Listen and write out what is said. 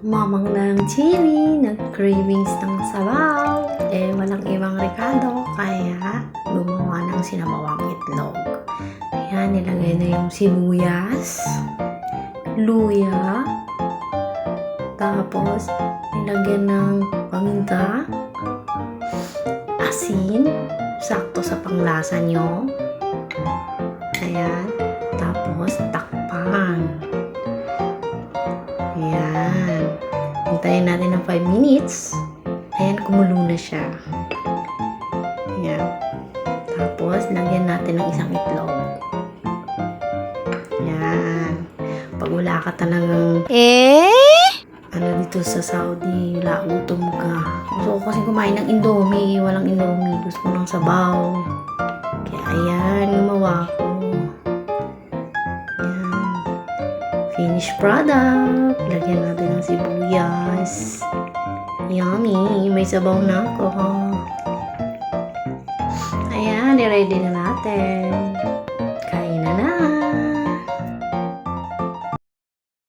Mamang ng chili, nag-cravings ng sabaw. Walang ibang rekado, kaya gumawa ng sinabawang itlog. Ayan, nilagay na yung sibuyas, luya, tapos nilagyan ng paminta, asin, sakto sa panglasa nyo. Ayan, tapos takpan. Ayan. Hintayin natin ng 5 minutes. Ayan, kumulo na siya. Ayan. Tapos, lagyan natin ng isang itlog. Ayan. Pag wala ka talagang dito sa Saudi, wala, gutom ka. Gusto ko kasi kumain ng Indomie. Walang Indomie. Gusto ko ng sabaw. Kaya, ayan, gumawa ko. Finished product. Lagyan natin ng sibuyas. Yummy. May sabaw na ako. Ayan, i-ready na natin.